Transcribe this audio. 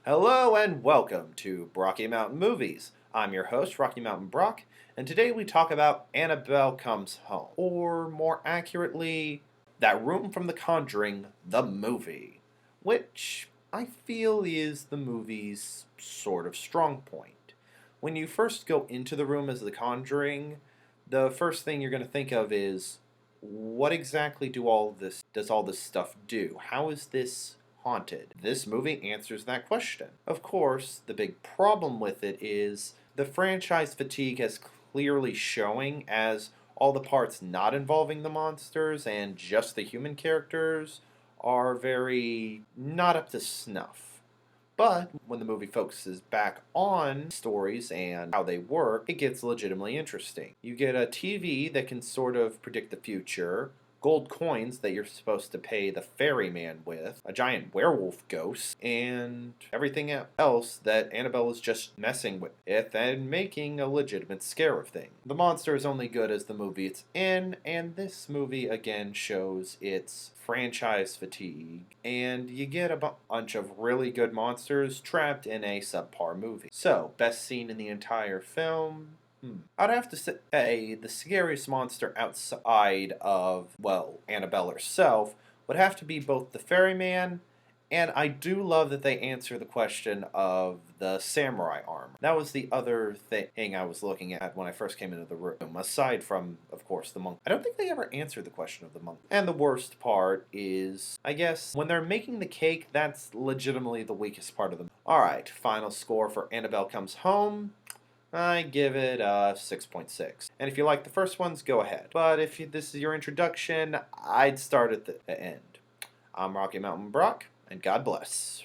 Hello and welcome to Brocky Mountain Movies. I'm your host, Rocky Mountain Brock, and today we talk about Annabelle Comes Home, or more accurately, That Room from the Conjuring, the movie, which I feel is the movie's sort of strong point. When you first go into the room as the Conjuring, the first thing you're going to think of is, what exactly does all this stuff do? How is this haunted? This movie answers that question. Of course, the big problem with it is the franchise fatigue is clearly showing, as all the parts not involving the monsters and just the human characters are very not up to snuff. But when the movie focuses back on stories and how they work, it gets legitimately interesting. You get a TV that can sort of predict the future, gold coins that you're supposed to pay the ferryman with, a giant werewolf ghost, and everything else that Annabelle is just messing with it and making a legitimate scare of things. The monster is only good as the movie it's in, and this movie again shows its franchise fatigue, and you get a bunch of really good monsters trapped in a subpar movie. So, best scene in the entire film? I'd have to say the scariest monster outside of, well, Annabelle herself would have to be both the ferryman, and I do love that they answer the question of the samurai armor. That was the other thing I was looking at when I first came into the room, aside from, of course, the monk. I don't think they ever answered the question of the monk. And the worst part is, I guess, when they're making the cake, that's legitimately the weakest part of them. Alright, final score for Annabelle Comes Home. I give it a 6.6. And if you like the first ones, go ahead. But if this is your introduction, I'd start at the end. I'm Rocky Mountain Brock, and God bless.